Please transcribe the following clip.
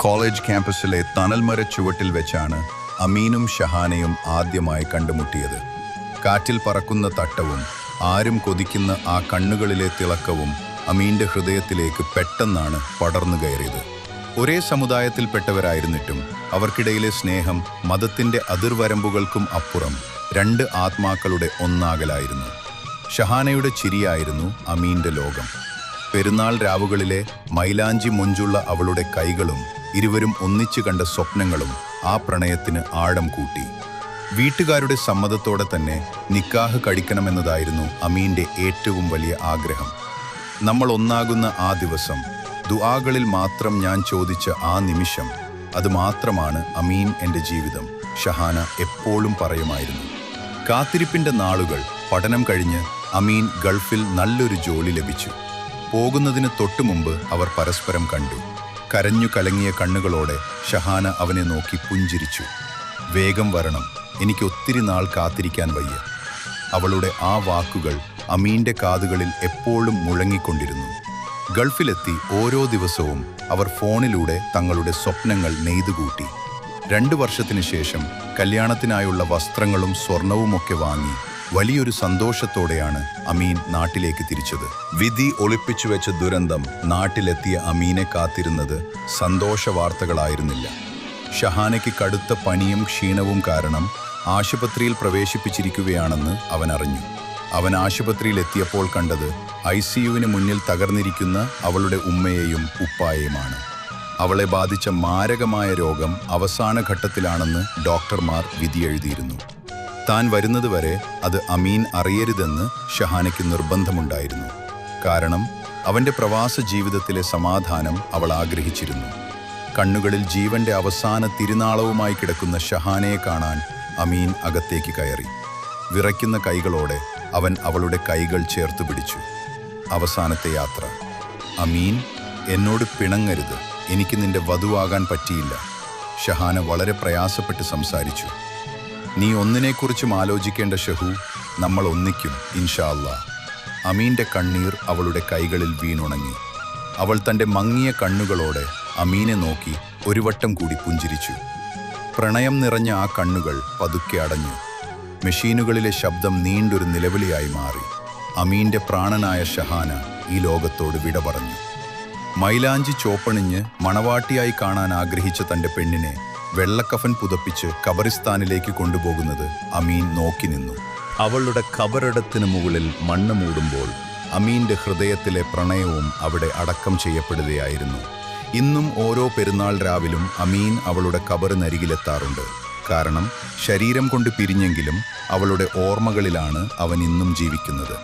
College ക്യാമ്പസിലെ തണൽമര ചുവട്ടിൽ വെച്ചാണ് അമീനും ഷഹാനയും ആദ്യമായി കണ്ടുമുട്ടിയത്. കാറ്റിൽ പറക്കുന്ന തട്ടവും ആരും കൊതിക്കുന്ന ആ കണ്ണുകളിലെ തിളക്കവും അമീൻ്റെ ഹൃദയത്തിലേക്ക് പെട്ടെന്നാണ് പടർന്നു കയറിയത്. ഒരേ സമുദായത്തിൽപ്പെട്ടവരായിരുന്നിട്ടും അവർക്കിടയിലെ സ്നേഹം മതത്തിൻ്റെ അതിർവരമ്പുകൾക്കും അപ്പുറം രണ്ട് ആത്മാക്കളുടെ ഒന്നാകലായിരുന്നു. ഷഹാനയുടെ ചിരിയായിരുന്നു അമീൻ്റെ ലോകം. പെരുന്നാൾ രാവുകളിലെ മൈലാഞ്ചി മൊഞ്ചുള്ള അവളുടെ കൈകളും ഇരുവരും ഒന്നിച്ചു കണ്ട സ്വപ്നങ്ങളും ആ പ്രണയത്തിന് ആഴം കൂട്ടി. വീട്ടുകാരുടെ സമ്മതത്തോടെ തന്നെ നിക്കാഹ് കഴിക്കണമെന്നതായിരുന്നു അമീൻ്റെ ഏറ്റവും വലിയ ആഗ്രഹം. നമ്മൾ ഒന്നാകുന്ന ആ ദിവസം, ദുആകളിൽ മാത്രം ഞാൻ ചോദിച്ച ആ നിമിഷം, അത് മാത്രമാണ് അമീൻ എൻ്റെ ജീവിതം, ഷഹാന എപ്പോഴും പറയുമായിരുന്നു. കാത്തിരിപ്പിൻ്റെ നാളുകൾ. പഠനം കഴിഞ്ഞ് അമീൻ ഗൾഫിൽ നല്ലൊരു ജോലി ലഭിച്ചു. പോകുന്നതിന് തൊട്ടുമുമ്പ് അവർ പരസ്പരം കണ്ടു. കരഞ്ഞു കലങ്ങിയ കണ്ണുകളോടെ ഷഹാന അവനെ നോക്കി പുഞ്ചിരിച്ചു. വേഗം വരണം, എനിക്ക് ഒത്തിരി നാൾ കാത്തിരിക്കാൻ വയ്യ. അവളുടെ ആ വാക്കുകൾ അമീൻ്റെ കാതുകളിൽ എപ്പോഴും മുഴങ്ങിക്കൊണ്ടിരുന്നു. ഗൾഫിലെത്തി ഓരോ ദിവസവും അവർ ഫോണിലൂടെ തങ്ങളുടെ സ്വപ്നങ്ങൾ നെയ്തുകൂട്ടി. 2 വർഷത്തിന് ശേഷം കല്യാണത്തിനായുള്ള വസ്ത്രങ്ങളും സ്വർണവുമൊക്കെ വാങ്ങി വലിയൊരു സന്തോഷത്തോടെയാണ് അമീൻ നാട്ടിലേക്ക് തിരിച്ചത്. വിധി ഒളിപ്പിച്ചു വെച്ച ദുരന്തം നാട്ടിലെത്തിയ അമീനെ കാത്തിരുന്നത് സന്തോഷ വാർത്തകളായിരുന്നില്ല. ഷഹാനയ്ക്ക് കടുത്ത പനിയും ക്ഷീണവും കാരണം ആശുപത്രിയിൽ പ്രവേശിപ്പിച്ചിരിക്കുകയാണെന്ന് അവൻ അറിഞ്ഞു. അവൻ ആശുപത്രിയിലെത്തിയപ്പോൾ കണ്ടത് ICUവിന് മുന്നിൽ തകർന്നിരിക്കുന്ന അവളുടെ ഉമ്മയെയും ഉപ്പായെയുമാണ്. അവളെ ബാധിച്ച മാരകമായ രോഗം അവസാന ഘട്ടത്തിലാണെന്ന് ഡോക്ടർമാർ വിധിയെഴുതിയിരുന്നു. താൻ വരുന്നതുവരെ അത് അമീൻ അറിയരുതെന്ന് ഷഹാനയ്ക്ക് നിർബന്ധമുണ്ടായിരുന്നു. കാരണം അവൻ്റെ പ്രവാസ ജീവിതത്തിലെ സമാധാനം അവൾ ആഗ്രഹിച്ചിരുന്നു. കണ്ണുകളിൽ ജീവന്റെ അവസാന തിരുനാളവുമായി കിടക്കുന്ന ഷഹാനയെ കാണാൻ അമീൻ അകത്തേക്ക് കയറി. വിറയ്ക്കുന്ന കൈകളോടെ അവൻ അവളുടെ കൈകൾ ചേർത്ത് പിടിച്ചു. അവസാനത്തെ യാത്ര. അമീൻ, എന്നോട് പിണങ്ങരുത്, എനിക്ക് നിന്റെ വധുവാകാൻ പറ്റിയില്ല. ഷഹാന വളരെ പ്രയാസപ്പെട്ട് സംസാരിച്ചു. നീ ഒന്നിനെക്കുറിച്ചും ആലോചിക്കേണ്ട ഷഹു, നമ്മൾ ഒന്നിക്കും ഇൻഷാ അല്ലാ. അമീൻ്റെ കണ്ണീർ അവളുടെ കൈകളിൽ വീണുണങ്ങി. അവൾ തൻ്റെ മങ്ങിയ കണ്ണുകളോടെ അമീനെ നോക്കി ഒരു വട്ടം കൂടി പുഞ്ചിരിച്ചു. പ്രണയം നിറഞ്ഞ ആ കണ്ണുകൾ പതുക്കെ അടഞ്ഞു. മെഷീനുകളിലെ ശബ്ദം നീണ്ടൊരു നിലവിളിയായി മാറി. അമീൻ്റെ പ്രാണനായ ഷഹാന ഈ ലോകത്തോട് വിട പറഞ്ഞു. മൈലാഞ്ചി ചോപ്പണിഞ്ഞ് മണവാട്ടിയായി കാണാൻ ആഗ്രഹിച്ച തൻ്റെ പെണ്ണിനെ വെള്ളക്കഫൻ പുതപ്പിച്ച് ഖബറിസ്ഥാനിലേക്ക് കൊണ്ടുപോകുന്നത് അമീൻ നോക്കി നിന്നു. അവളുടെ ഖബറിടത്തിന് മുകളിൽ മണ്ണ് മൂടുമ്പോൾ അമീൻ്റെ ഹൃദയത്തിലെ പ്രണയവും അവിടെ അടക്കം ചെയ്യപ്പെടുകയായിരുന്നു. ഇന്നും ഓരോ പെരുന്നാൾ രാവിലും അമീൻ അവളുടെ ഖബറിനരികിലെത്താറുണ്ട്. കാരണം ശരീരം കൊണ്ട് പിരിഞ്ഞെങ്കിലും അവളുടെ ഓർമ്മകളിലാണ് അവൻ ഇന്നും ജീവിക്കുന്നത്.